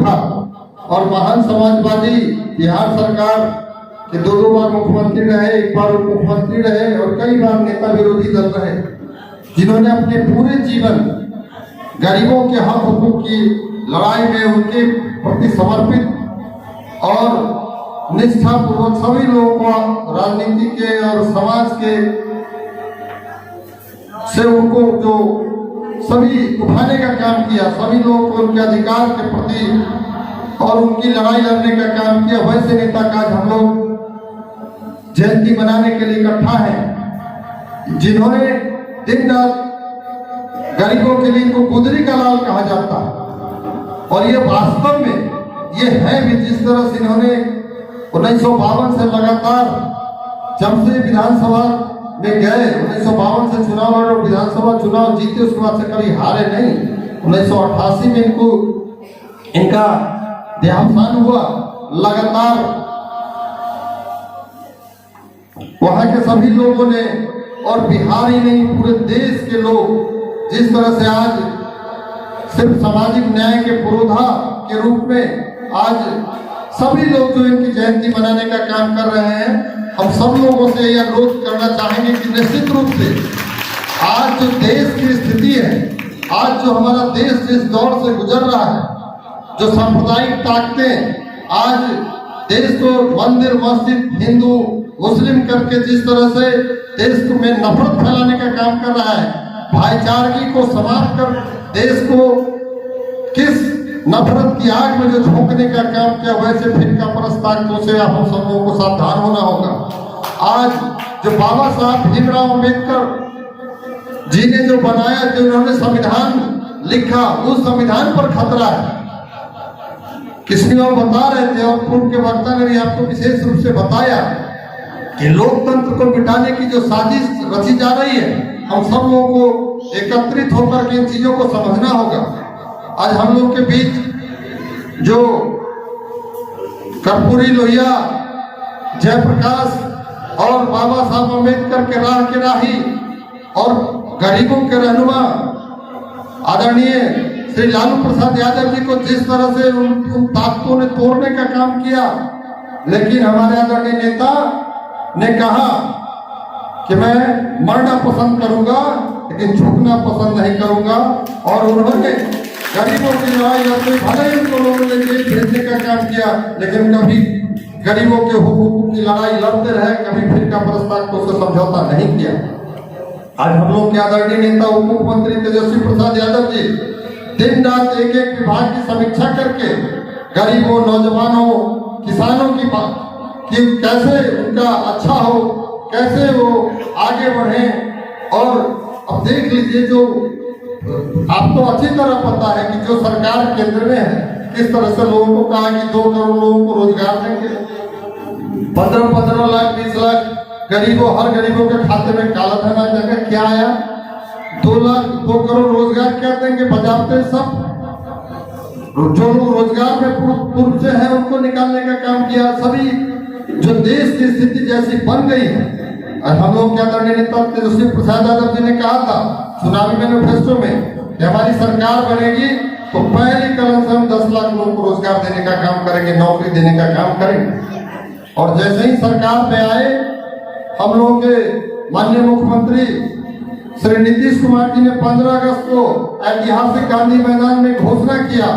उठा और महान समाजवादी बिहार सरकार के दो बार मुख्यमंत्री रहे, एक बार उप मुख्यमंत्री रहे और कई बार नेता विरोधी दल रहे, जिन्होंने अपने पूरे जीवन गरीबों के हक हुकूक की लड़ाई में उनके प्रति समर्पित और निष्ठापूर्वक सभी लोगों को राजनीति के और समाज के से उनको जो सभी उठाने का काम किया, सभी लोगों को उनके अधिकार के प्रति और उनकी लड़ाई लड़ने का काम किया, वैसे नेता का आज हम लोग जयंती मनाने के लिए इकट्ठा है, जिन्होंने दिन रात गरीबों के लिए इनको गुदरी का लाल कहा जाता है। और ये वास्तव में ये है भी, जिस तरह से इन्होंने 1952 से लगातार जब से विधानसभा में गए, 1952 से चुनाव लड़े और विधानसभा चुनाव जीते, उसके बाद से कभी हारे नहीं। 1988 में इनका देहावसान हुआ। लगातार वहां के सभी लोगों ने और बिहार ही नहीं पूरे देश के लोग जिस तरह से आज सिर्फ सामाजिक न्याय के पुरोधा के रूप में आज सभी लोग जो इनकी जयंती मनाने का काम कर रहे हैं, हम सब लोगों से यह अनुरोध करना चाहेंगे कि निश्चित रूप से आज जो देश की स्थिति है, आज जो हमारा देश जिस दौर से गुजर रहा है, जो सांप्रदायिक ताकतें आज देश को मंदिर मस्जिद हिंदू मुस्लिम करके जिस तरह से देश में नफरत फैलाने का काम कर रहा है, भाईचारगी को समाप्त कर देश को किस नफरत की आग में जो झोंकने का काम किया, वैसे फिरका परस्त ताकतों से हम सब लोगों को सावधान होना होगा। आज जो बाबा साहब भीमराव अम्बेडकर जी ने जो बनाया, जो उन्होंने संविधान लिखा, उस संविधान पर खतरा है। किसी और बता रहे थे और पूर्व के वक्ता ने भी आपको विशेष रूप से बताया कि लोकतंत्र को मिटाने की जो साजिश रची जा रही है, हम सब लोगों को एकत्रित होकर के इन चीजों को समझना होगा। आज हम लोग के बीच जो कर्पूरी लोहिया जयप्रकाश और बाबा साहब अम्बेडकर के राह के राही और गरीबों के रहनुमा आदरणीय श्री लालू प्रसाद यादव जी को जिस तरह से उन ताकतों ने तोड़ने का काम किया, लेकिन हमारे आदरणीय नेता ने कहा कि मैं मरना पसंद करूंगा लेकिन झुकना पसंद नहीं करूंगा। और उन्होंने गरीबों की लड़ाई लड़ते, भले ही उनको लोगों ने जेल भेजने का काम किया, लेकिन कभी गरीबों के हुकूक की लड़ाई लड़ते रहे, कभी फिरका परस्ताकों से समझौता नहीं किया। आज हम लोग के आदरणीय नेता उप मुख्यमंत्री तेजस्वी प्रसाद यादव जी दिन रात एक एक विभाग की समीक्षा करके गरीबों, नौजवानों, किसानों की बात कि कैसे उनका अच्छा हो, कैसे वो आगे बढ़े। और अब देख लीजिए, जो आपको अच्छी तरह पता है कि जो सरकार केंद्र में है, किस तरह से लोगों को कहा कि 2 करोड़ लोगों को रोजगार देंगे, 15 लाख 20 लाख गरीबों, हर गरीबों के खाते में काला धन आ जाएगा। क्या आया? 2 करोड़ रोजगार क्या देंगे? बजाते सब जो लोग रोजगार में पूर्व से है उनको निकालने का काम किया। सभी जो देश की स्थिति जैसी बन गई है, और हम लोग क्या आदरणीय नेता तेजस्वी प्रसाद यादव जी ने कहा था चुनावी मैनिफेस्टो में कि हमारी सरकार बनेगी तो पहली कलम से हम 10 लाख लोगों को रोजगार देने का काम करेंगे, नौकरी देने का काम करेंगे। और जैसे ही सरकार में आए, हम लोगों के माननीय मुख्यमंत्री श्री नीतीश कुमार जी ने 15 अगस्त को ऐतिहासिक गांधी मैदान में घोषणा किया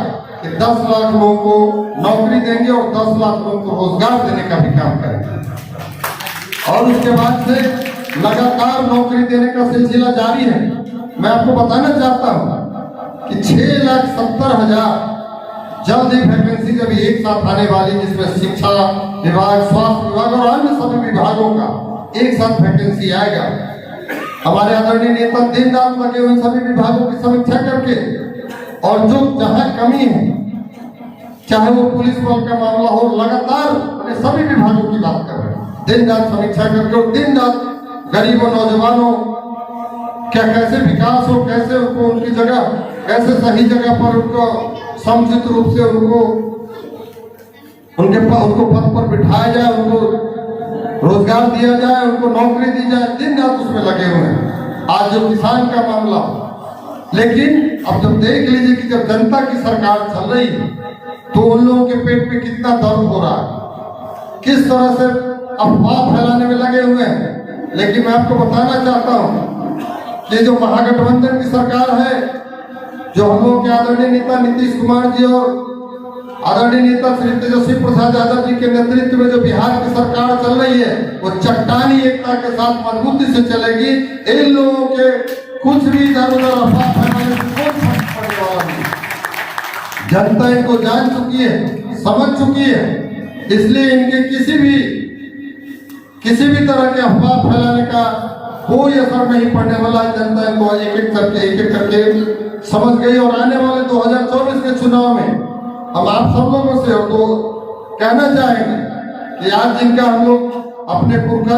कि 10 लाख लोगों को नौकरी देंगे और 10 लाख लोगों को रोजगार देने का भी काम करेंगे। और उसके बाद से लगातार नौकरी देने का सिलसिला जारी है। मैं आपको बताना चाहता हूं कि 6,70,000 जल्द ही वैकेंसी अभी एक साथ आने वाली, जिसमें शिक्षा विभाग, स्वास्थ्य विभाग और अन्य सभी विभागों का एक साथ वैकेंसी आएगा। हमारे आदरणीय नेता दिन रात लगे हुए सभी विभागों की समीक्षा करके, और जो जहां कमी है, चाहे वो पुलिस बल का मामला हो, लगातार अपने सभी विभागों की बात कर रहे हैं, दिन रात समीक्षा करके। और दिन रात गरीबों, नौजवानों क्या कैसे विकास हो, कैसे उनको उनकी जगह, कैसे सही जगह पर उनको समुचित रूप से उनको पद पर बिठाया जाए, उनको रोजगार दिया जाए, उनको नौकरी दी जाए, दिन रात उसमें लगे हुए हैं। आज जो किसान का मामला, लेकिन अब जब देख लीजिए कि जब जनता की सरकार चल रही है तो उन लोगों के पेट में कितना दर्द हो रहा है, किस तरह से अफवाह फैलाने में लगे हुए हैं। लेकिन मैं आपको बताना चाहता हूं कि जो महागठबंधन की सरकार है, जो हम लोग के आदरणीय नेता नीतीश कुमार जी और आदरणीय नेता श्री तेजस्वी प्रसाद यादव जी के नेतृत्व में जो बिहार की सरकार चल रही है, वो चट्टानी एकता के साथ मजबूती से चलेगी। इन लोगों के कुछ भी इधर उधर अफवाह फैलाने से कोई फर्क पड़ने वाला नहीं। जनता इनको जान चुकी है, समझ चुकी है, इसलिए इनके किसी भी तरह के अफवाह फैलाने का कोई असर नहीं पड़ने वाला है। जनता इनको एक एक करके समझ गई और आने वाले 2024 के चुनाव में हम आप सब लोगों से और तो कहना चाहेंगे कि आज जिनका हम लोग अपने पुरखा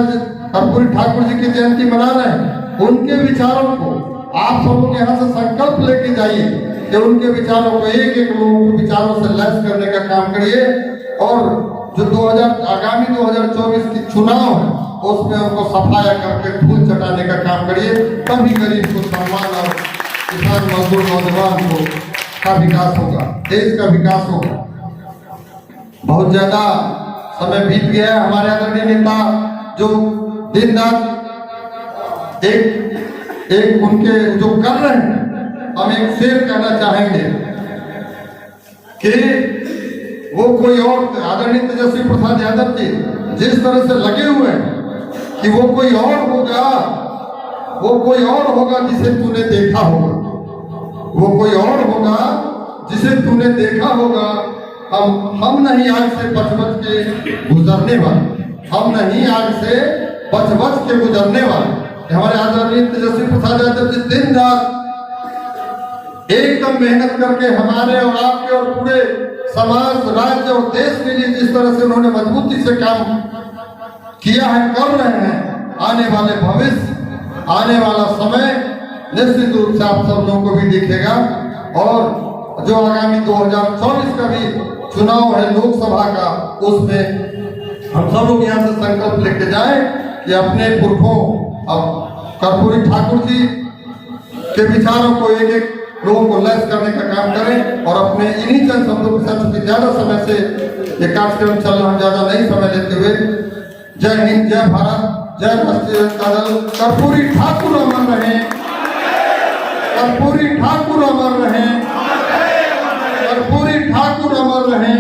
कर्पूरी ठाकुर जी की जयंती मना रहे हैं, उनके विचारों को आप सब लोग यहाँ से संकल्प लेके जाइए कि उनके विचारों को एक एक लोगों के विचारों से लैस करने का काम करिए और जो आगामी 2024 की चुनाव है उसमें उनको सफाया करके धूल चटाने का काम करिए। तभी गरीब को सम्मान और किसान मजदूर नौजवान को का विकास होगा, देश का विकास होगा। बहुत ज्यादा समय बीत गया है। हमारे आदरणीय नेता जो दिन रात एक उनके जो कर रहे हैं, हम एक शेर कहना चाहेंगे कि वो कोई और आदरणीय तेजस्वी प्रसाद यादव जी जिस तरह से लगे हुए हैं कि वो कोई और होगा जिसे तूने देखा होगा, वो कोई और होगा जिसे तूने देखा होगा। हम नहीं आग से बच के गुजरने वाले, हम नहीं आग से बच के गुजरने वाले। हमारे आदरणीय तेजस्वी प्रसाद यादव जी दिन रात एकदम मेहनत करके हमारे और आपके और पूरे समाज, राज्य और देश के लिए जिस तरह से उन्होंने मजबूती से काम किया है, कर रहे हैं। आने वाले भविष्य, आने वाला समय निश्चित रूप से आप सब लोगों को भी दिखेगा। और जो आगामी 2024 का भी चुनाव है लोकसभा का, उसमें हम सब लोग यहाँ से संकल्प लेके जाएं कि अपने पुरखों अब कर्पूरी ठाकुर जी के विचारों को एक एक लोगों को लैस करने का काम करें और अपने इन्हीं चंद शब्दों के साथ, चूंकि ज्यादा समय से ये कार्यक्रम चल रहा है, ज्यादा नहीं समय लेते हुए, जय हिंद, जय भारत, जय राष्ट्रीय जनता दल। कर्पूरी ठाकुर अमर रहे, कर्पूरी ठाकुर अमर रहे, कर्पूरी ठाकुर अमर रहे।